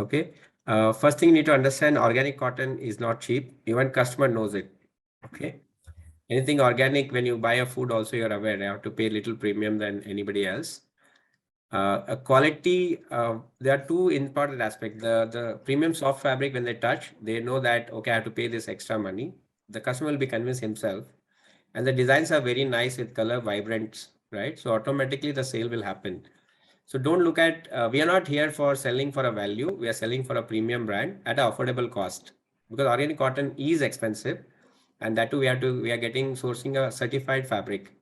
Okay, first thing you need to understand, organic cotton is not cheap. Even customer knows it. Okay, anything organic, when you buy a food also, you're aware you have to pay a little premium than anybody else. A quality, there are two important aspects. The premium soft fabric, when they touch, they know that, okay, I have to pay this extra money. The customer will be convinced himself. And the designs are very nice with color, vibrant, right? So automatically the sale will happen. So don't look at, we are not here for selling for a value. We are selling for a premium brand at an affordable cost, because organic cotton is expensive. And that too, we are getting sourcing a certified fabric.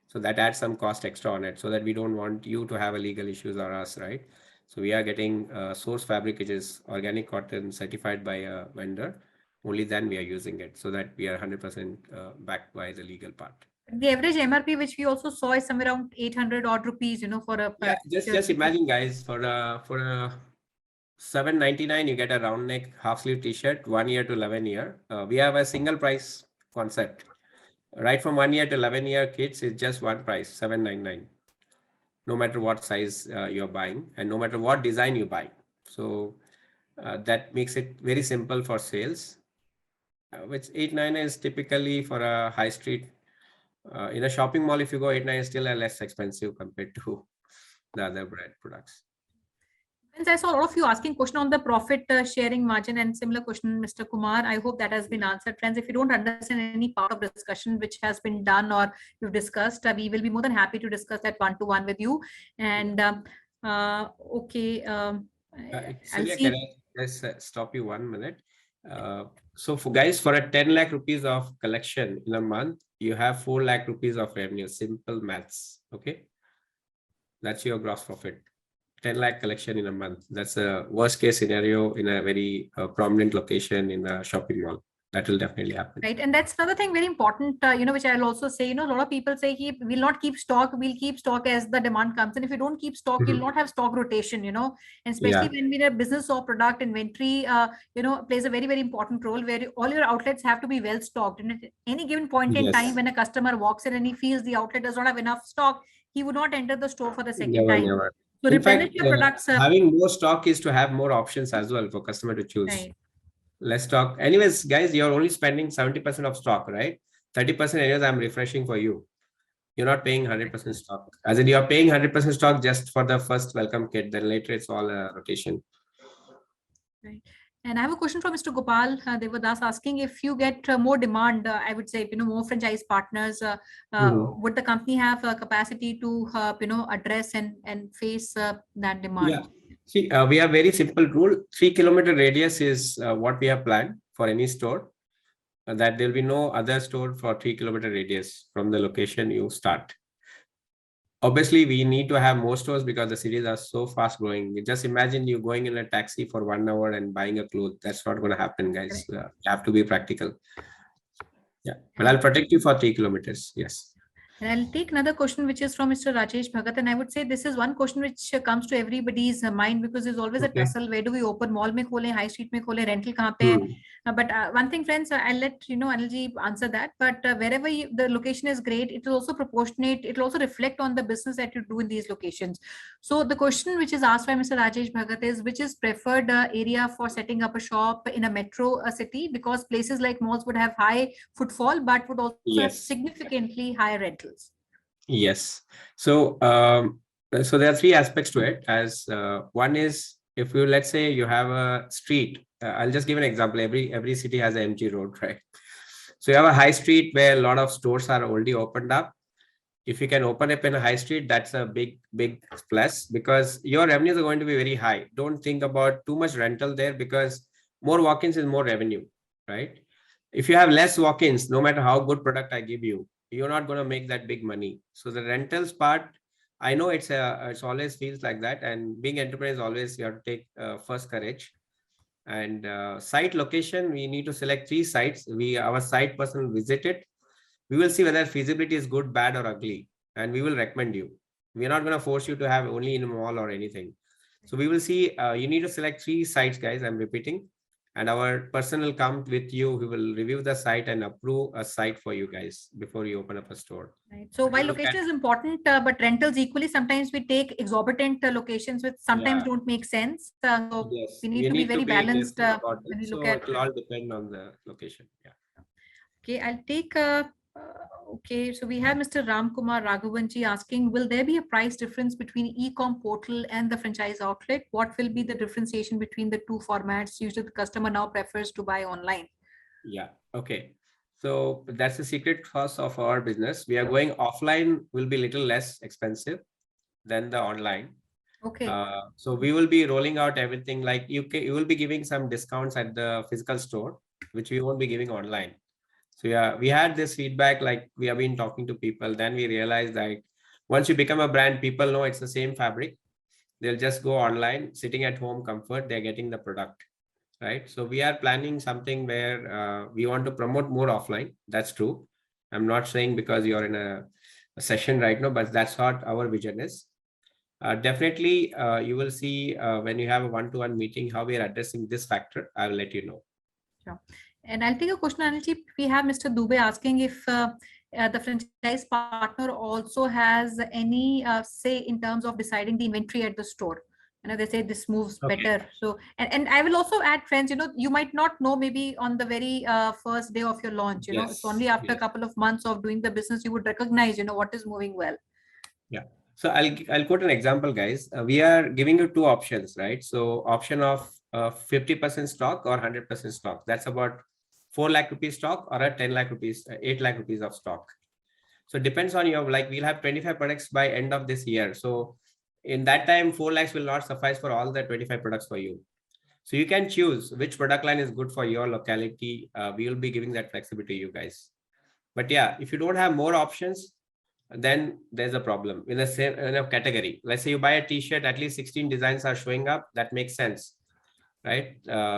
So that adds some cost extra on it, so that we don't want you to have a legal issues or us, right? So we are getting source fabric, which is organic cotton certified by a vendor. Only then we are using it, so that we are 100% backed by the legal part. The average MRP, which we also saw, is somewhere around 800 odd rupees, for a. Yeah, just imagine, guys, for a 799, you get a round neck half sleeve t-shirt, 1 year to 11 year. We have a single price concept. Right from 1 year to 11 year kids is just one price, 799. No matter what size you're buying and no matter what design you buy. So that makes it very simple for sales, which 899 is typically for a high street. In a shopping mall, if you go 899 is still a less expensive compared to the other brand products. Friends, I saw a lot of you asking question on the profit sharing margin, and similar question, Mr. Kumar. I hope that has been answered. Friends, if you don't understand any part of discussion which has been done or you've discussed, we will be more than happy to discuss that one-to-one with you. And okay, I'll Surya, see. can I just stop you 1 minute? So for guys, for a 10 lakh rupees of collection in a month, you have 4 lakh rupees of revenue. Simple maths. Okay. That's your gross profit. 10 lakh collection in a month. That's a worst case scenario in a very prominent location in a shopping mall. That will definitely happen. Right. And that's another thing very important, which I'll also say, a lot of people say, we'll not keep stock, we'll keep stock as the demand comes. And if you don't keep stock, you'll not have stock rotation, and especially when we're a business or product, inventory, plays a very, very important role where all your outlets have to be well stocked. And at any given point in time, when a customer walks in and he feels the outlet does not have enough stock, he would not enter the store for the second time. Never. So In replenish fact, your products. having more stock is to have more options as well for customer to choose. Right. Less stock. Anyways, guys, you're only spending 70% of stock, right? 30% anyways, I'm refreshing for you. You're not paying 100% stock. As in, you're paying 100% stock just for the first welcome kit. Then later it's all a rotation. Right. And I have a question from Mr. Gopal. They were thus asking, if you get more demand, I would say, more franchise partners, would the company have a capacity to, address and face that demand? Yeah. See, we have very simple rule. 3-kilometer radius is what we have planned for any store. That there will be no other store for 3-kilometer radius from the location you start. Obviously, we need to have more stores because the cities are so fast growing. Just imagine you going in a taxi for 1 hour and buying a clothes. That's not going to happen, guys. You have to be practical. Yeah, but I'll protect you for 3 kilometers. Yes. And I'll take another question, which is from Mr. Rajesh Bhagat. And I would say this is one question which comes to everybody's mind, because there's always a tussle. Where do we open? Mall mein khole, high street mein khole, rental kahan pe hai? But one thing, friends, I'll let Anilji answer that. But wherever the location is great, it will also proportionate. It will also reflect on the business that you do in these locations. So the question which is asked by Mr. Rajesh Bhagat is, which is preferred area for setting up a shop in a metro city? Because places like malls would have high footfall, but would also have significantly higher rentals. Yes. So so there are 3 aspects to it. As one is, if you, let's say you have a street, I'll just give an example. Every city has an MG road, right? So you have a high street where a lot of stores are already opened up. If you can open up in a high street, that's a big plus, because your revenues are going to be very high. Don't think about too much rental there, because more walk-ins is more revenue, right? If you have less walk-ins, no matter how good product I give you, you're not going to make that big money. So the rentals part, I know it's always feels like that. And being entrepreneur is always, you have to take first courage. And site location, we need to select 3 sites. Our site person will visit it. We will see whether feasibility is good, bad, or ugly, and we will recommend you. We're not going to force you to have only in a mall or anything. So we will see. You need to select 3 sites, guys. I'm repeating. And our person will come with you. We will review the site and approve a site for you guys before you open up a store. Right. So while location is important, but rentals equally, sometimes we take exorbitant locations which sometimes don't make sense. So we need to be very balanced when we look at. It will all depend on the location. Yeah. Okay, I'll take okay, so we have Mr. Ramkumar Raghavanji asking, will there be a price difference between e-com portal and the franchise outlet? What will be the differentiation between the 2 formats? Usually the customer now prefers to buy online. Yeah, okay. So that's the secret sauce of our business. We are going offline, will be little less expensive than the online. Okay. So we will be rolling out everything, like you will be giving some discounts at the physical store, which we won't be giving online. So yeah, we had this feedback, like we have been talking to people. Then we realized that once you become a brand, people know it's the same fabric. They'll just go online, sitting at home, comfort, they're getting the product, right? So we are planning something where we want to promote more offline. That's true. I'm not saying because you're in a session right now, but that's what our vision is. Definitely, you will see when you have a one-to-one meeting, how we are addressing this factor. I will let you know. Sure. And I'll take a question, Anilji. We have Mr. Dubey asking if the franchise partner also has any say in terms of deciding the inventory at the store. They say this moves better. So, and I will also add, friends, you might not know maybe on the very first day of your launch, it's only after a couple of months of doing the business, you would recognize, what is moving well. Yeah. So I'll quote an example, guys. We are giving you two options, right? So option of 50% stock or 100% stock. That's about 4 lakh rupees stock or a 10 lakh rupees, 8 lakh rupees of stock. So it depends on your, like we'll have 25 products by end of this year. So in that time, 4 lakhs will not suffice for all the 25 products for you. So you can choose which product line is good for your locality. We will be giving that flexibility to you guys. But yeah, if you don't have more options, then there's a problem in the same category. Let's say you buy a t-shirt, at least 16 designs are showing up. That makes sense, right?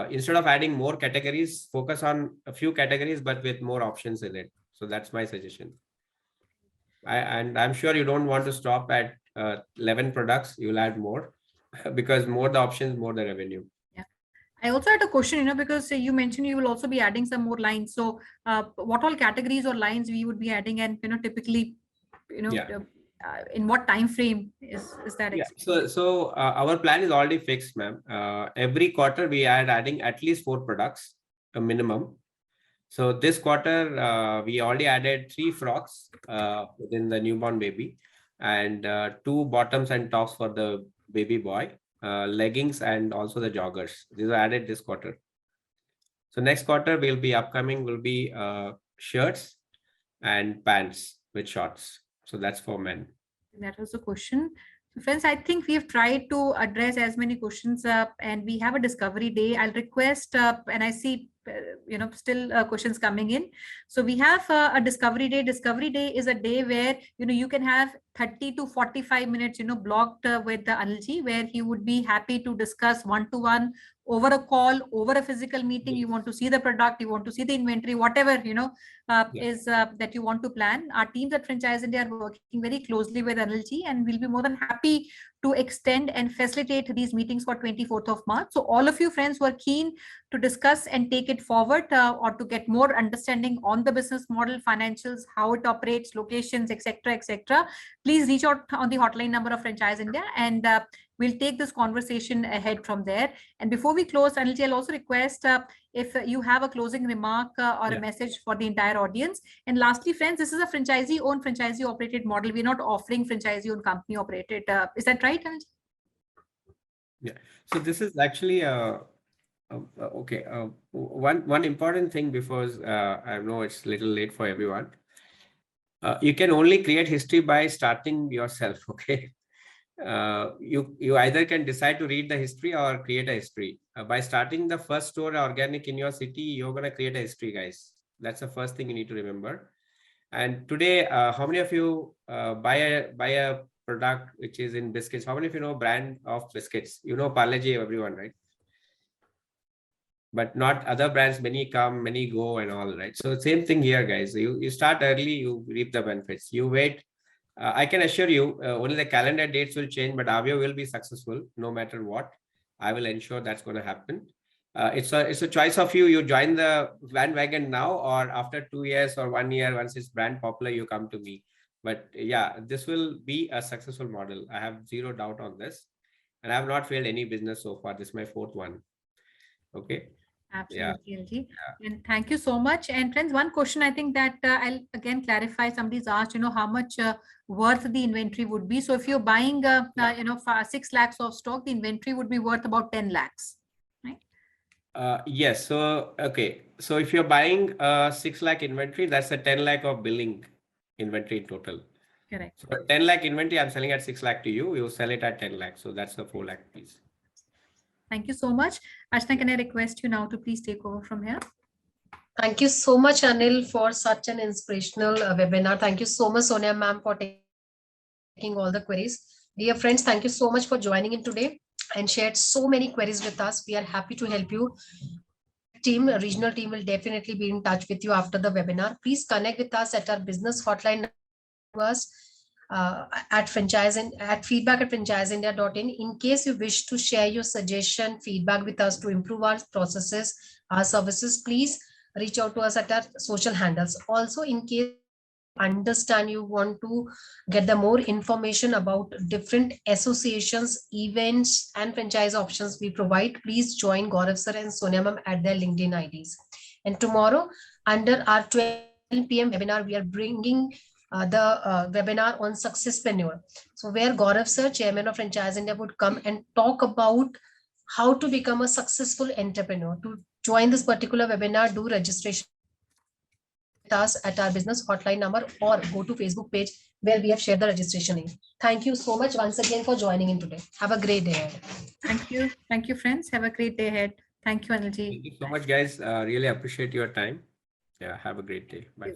Instead of adding more categories, focus on a few categories, but with more options in it. So that's my suggestion. And I'm sure you don't want to stop at 11 products. You'll add more because more the options, more the revenue. I also had a question, because you mentioned you will also be adding some more lines. So what all categories or lines we would be adding, and typically, in what time frame is that? Yeah. So our plan is already fixed, ma'am. Every quarter we are adding at least 4 products, a minimum. So this quarter we already added 3 frocks within the newborn baby, and 2 bottoms and tops for the baby boy, leggings, and also the joggers. These are added this quarter. So next quarter will be shirts and pants with shorts. So that's for men. That was the question. So friends, I think we've tried to address as many questions, and we have a discovery day. I'll request, and I see, still questions coming in. So we have a discovery day. Discovery day is a day where, you can have 30 to 45 minutes, blocked with the Anilji, where he would be happy to discuss one-to-one over a call, over a physical meeting. You want to see the product, you want to see the inventory, whatever, is that you want to plan. Our teams at Franchise India are working very closely with Anilji, and we'll be more than happy to extend and facilitate these meetings for 24th of March. So all of you friends who are keen to discuss and take it forward, or to get more understanding on the business model, financials, how it operates, locations, etc., please reach out on the hotline number of Franchise India, and we'll take this conversation ahead from there. And before we close, Anilji, I'll also request if you have a closing remark or a message for the entire audience. And lastly, friends, this is a franchisee-owned, franchisee-operated model. We're not offering franchisee-owned, company-operated. Is that right, Anilji? Yeah. So this is actually okay. One important thing, before I know it's a little late for everyone. You can only create history by starting yourself. Okay. You either can decide to read the history or create a history. By starting the first store organic in your city, you're going to create a history, guys. That's the first thing you need to remember. And today, how many of you buy a product which is in biscuits? How many of you know brand of biscuits? You know Parle-G, everyone, right? But not other brands. Many come, many go, and all, right? So same thing here, guys. You start early, you reap the benefits. You wait. I can assure you, only the calendar dates will change, but Aaavio will be successful no matter what. I will ensure that's going to happen. It's a choice of you. You join the bandwagon now, or after 2 years or 1 year, once it's brand popular, you come to me. But yeah, this will be a successful model. I have zero doubt on this, and I have not failed any business so far. This is my 4th one. Okay. Absolutely, yeah. And thank you so much. And friends, one question I think that I'll again clarify. Somebody's asked, how much worth the inventory would be. So if you're buying, 6 lakhs of stock, the inventory would be worth about 10 lakhs, right? Yes. So, okay. So if you're buying 6 lakh inventory, that's a 10 lakh of billing inventory in total. Correct. So 10 lakh inventory, I'm selling at 6 lakh to you. You sell it at 10 lakh. So that's the 4 lakh piece. Thank you so much. Archana, can I request you now to please take over from here? Thank you so much, Anil, for such an inspirational webinar. Thank you so much, Sonia ma'am, for taking all the queries. Dear friends, thank you so much for joining in today and shared so many queries with us. We are happy to help you. Regional team will definitely be in touch with you after the webinar. Please connect with us at our business hotline at feedback@franchiseindia.in. In case you wish to share your suggestion, feedback with us to improve our processes, our services, please reach out to us at our social handles. Also, in case you want to get the more information about different associations, events, and franchise options we provide, please join Gaurav sir and Sonia ma'am at their LinkedIn IDs. And tomorrow, under our 12 p.m. webinar, we are bringing the webinar on Successpreneur. So where Gaurav sir, Chairman of Franchise India, would come and talk about how to become a successful entrepreneur. To join this particular webinar, do registration with us at our business hotline number or go to Facebook page where we have shared the registration link. Thank you so much once again for joining in today. Have a great day ahead. Thank you. Thank you, friends. Have a great day ahead. Thank you, Anilji. Thank you so much, guys. Really appreciate your time. Yeah, have a great day. Bye.